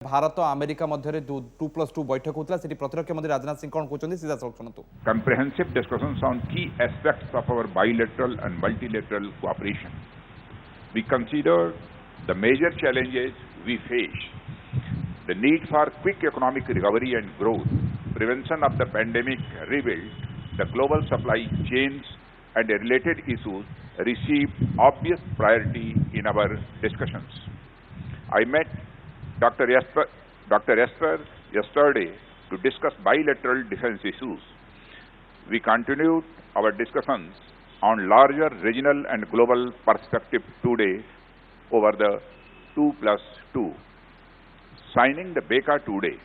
Bharat America मध्य 2+2 बैठक होता है प्रतिरक्षा मंत्री राजनाथ सिंह कौन कहते सीधा सब शुणु। Comprehensive discussions on key aspects of our bilateral and multilateral cooperation. We considered the major challenges we face, the need for quick economic recovery and growth, prevention of the pandemic rebuild, the global supply chains and related issues received obvious priority in our discussions. I met Dr. Esper yesterday to discuss bilateral defense issues. We continued our discussions on larger regional and global perspective today over the 2+2. Signing the BECA today,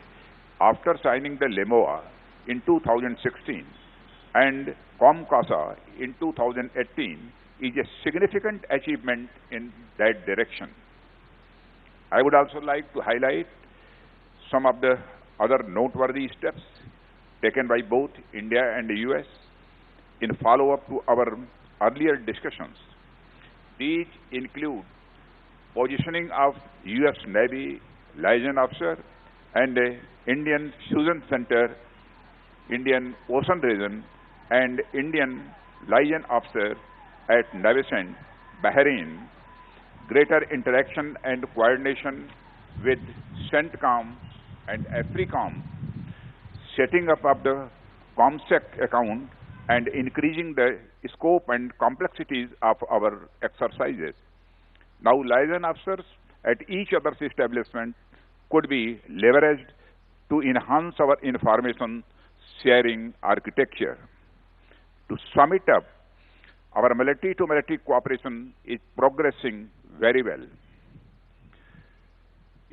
after signing the LEMOA in 2016 and COMCASA in 2018, is a significant achievement in that direction. I would also like to highlight some of the other noteworthy steps taken by both India and the US in follow-up to our earlier discussions. These include positioning of US Navy liaison officer and Indian Fusion Center, Indian Ocean Region and Indian liaison officer at Navicent, Bahrain, greater interaction and coordination with CENTCOM and AFRICOM, setting up of the COMSEC account and increasing the scope and complexities of our exercises. Now, liaison officers at each other's establishment could be leveraged to enhance our information sharing architecture. To sum it up, our military-to-military cooperation is progressing very well.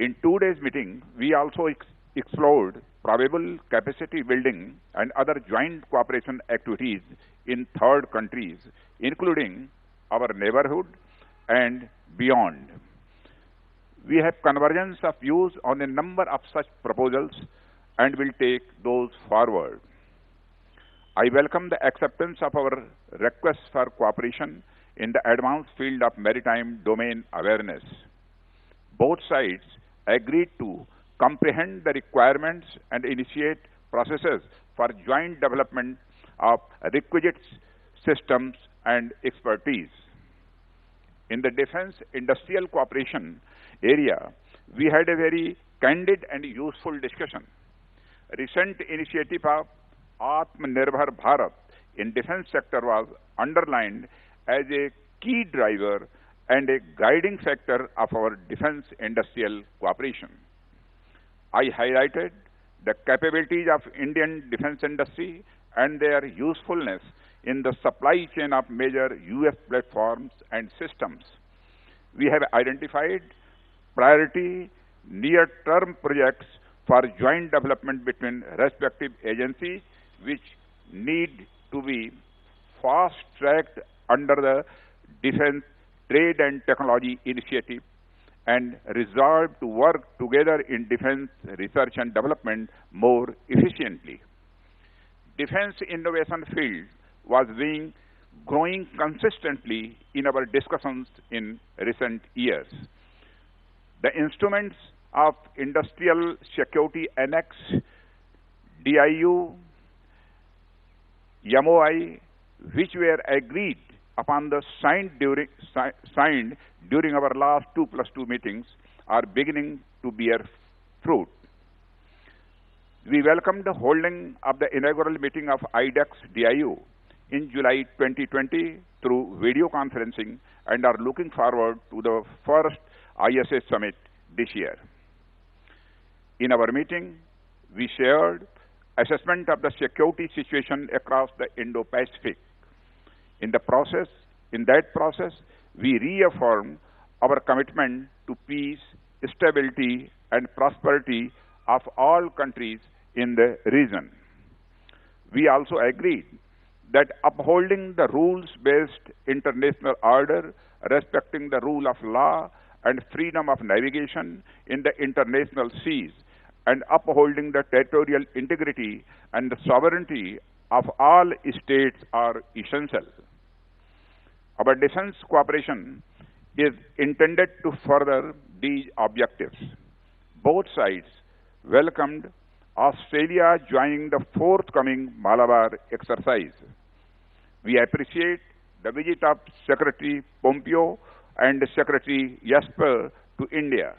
In today's meeting, we also explored probable capacity building and other joint cooperation activities in third countries, including our neighborhood and beyond. We have convergence of views on a number of such proposals and will take those forward. I welcome the acceptance of our request for cooperation in the advanced field of maritime domain awareness. Both sides agreed to comprehend the requirements and initiate processes for joint development of requisite systems and expertise. In the defense industrial cooperation area, we had a very candid and useful discussion. Recent initiative of Atmanirbhar Bharat in defense sector was underlined as a key driver and a guiding factor of our defense industrial cooperation. I highlighted the capabilities of Indian defense industry and their usefulness in the supply chain of major US platforms and systems. We have identified priority near-term projects for joint development between respective agencies which need to be fast-tracked under the Defense Trade and Technology Initiative and resolved to work together in defense research and development more efficiently. Defense innovation field was being growing consistently in our discussions in recent years. The instruments of Industrial Security Annex, DIU, MOI, which were agreed upon the signed during our last 2+2 meetings, are beginning to bear fruit. We welcome the holding of the inaugural meeting of IDEX DIU in July 2020 through video conferencing and are looking forward to the first ISA summit this year. In our meeting, we shared assessment of the security situation across the Indo-Pacific. In that process, we reaffirmed our commitment to peace, stability, and prosperity of all countries in the region. We also agreed that upholding the rules-based international order, respecting the rule of law and freedom of navigation in the international seas, and upholding the territorial integrity and the sovereignty of all states are essential. Our defense cooperation is intended to further these objectives. both sides welcomed Australia joining the forthcoming Malabar exercise. We appreciate the visit of Secretary Pompeo and Secretary Jasper to India.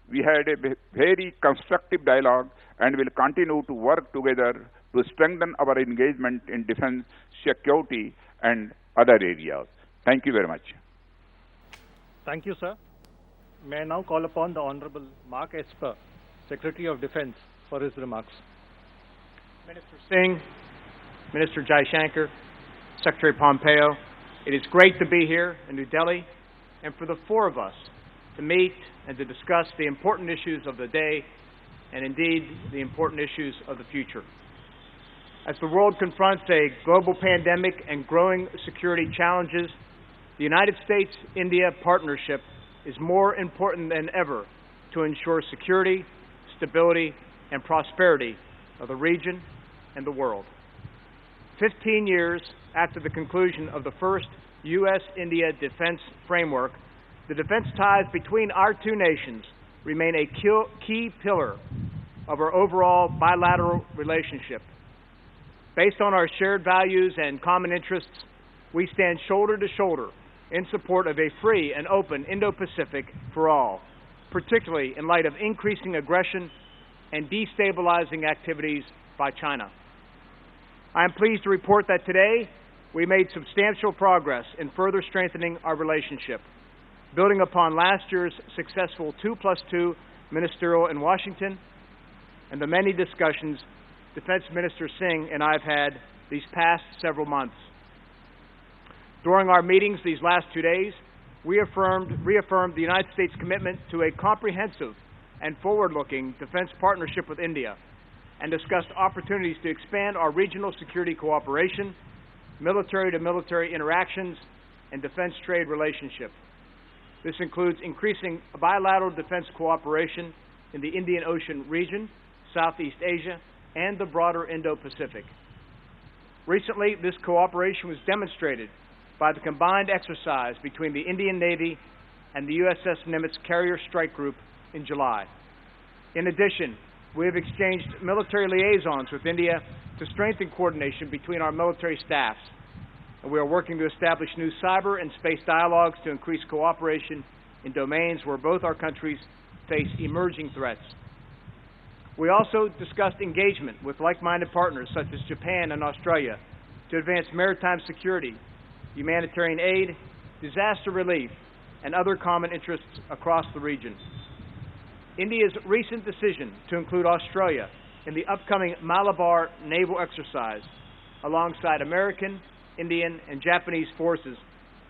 We had a very constructive dialogue and will continue to work together to strengthen our engagement in defense, security, and other areas. Thank you very much. Thank you, sir. May I now call upon the Honorable Mark Esper, Secretary of Defense, for his remarks. Minister Singh, Minister Jaishankar, Secretary Pompeo, it is great to be here in New Delhi and for the four of us to meet and to discuss the important issues of the day and indeed the important issues of the future. As the world confronts a global pandemic and growing security challenges, the United States-India partnership is more important than ever to ensure security, stability, and prosperity of the region and the world. 15 years after the conclusion of the first U.S.-India defense framework, the defense ties between our two nations remain a key pillar of our overall bilateral relationship. Based on our shared values and common interests, we stand shoulder to shoulder in support of a free and open Indo-Pacific for all, particularly in light of increasing aggression and destabilizing activities by China. I am pleased to report that today we made substantial progress in further strengthening our relationship, building upon last year's successful 2+2 ministerial in Washington and the many discussions Defense Minister Singh and I have had these past several months. During our meetings these last 2 days, we reaffirmed the United States' commitment to a comprehensive and forward-looking defense partnership with India and discussed opportunities to expand our regional security cooperation, military-to-military interactions, and defense trade relationship. This includes increasing bilateral defense cooperation in the Indian Ocean region, Southeast Asia, and the broader Indo-Pacific. Recently, this cooperation was demonstrated by the combined exercise between the Indian Navy and the USS Nimitz Carrier Strike Group in July. In addition, we have exchanged military liaisons with India to strengthen coordination between our military staffs, and we are working to establish new cyber and space dialogues to increase cooperation in domains where both our countries face emerging threats. We also discussed engagement with like-minded partners such as Japan and Australia to advance maritime security, humanitarian aid, disaster relief, and other common interests across the region. India's recent decision to include Australia in the upcoming Malabar naval exercise alongside American, Indian, and Japanese forces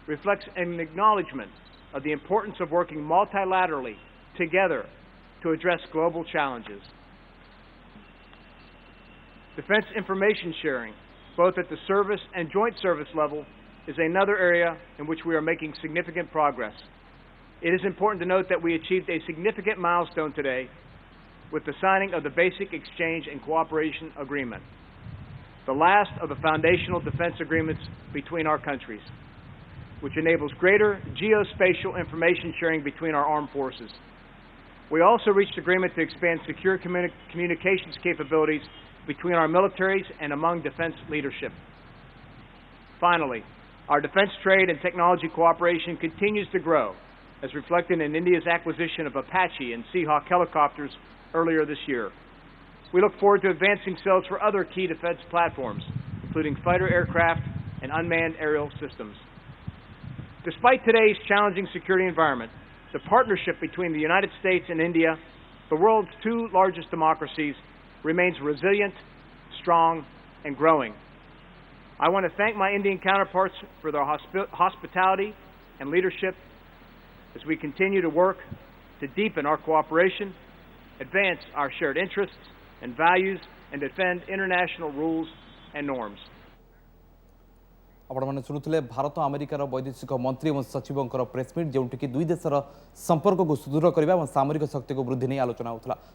reflects an acknowledgement of the importance of working multilaterally together to address global challenges. Defense information sharing, both at the service and joint service level, is another area in which we are making significant progress. It is important to note that we achieved a significant milestone today with the signing of the Basic Exchange and Cooperation Agreement, the last of the foundational defense agreements between our countries, which enables greater geospatial information sharing between our armed forces. We also reached agreement to expand secure communications capabilities between our militaries and among defense leadership. Finally, our defense trade and technology cooperation continues to grow, as reflected in India's acquisition of Apache and Seahawk helicopters earlier this year. We look forward to advancing sales for other key defense platforms, including fighter aircraft and unmanned aerial systems. Despite today's challenging security environment, the partnership between the United States and India, the world's two largest democracies, remains resilient, strong, and growing. I want to thank my Indian counterparts for their hospitality and leadership as we continue to work to deepen our cooperation, advance our shared interests and values, and defend international rules and norms. आपने शुणुले भारत अमेरिकार वैदेशिक मंत्री और सचिवों press meet जोटि दुई देशर संपर्क को सुदृढ़ करने और सामरिक शक्ति को वृद्धि नहीं आलोचना होता।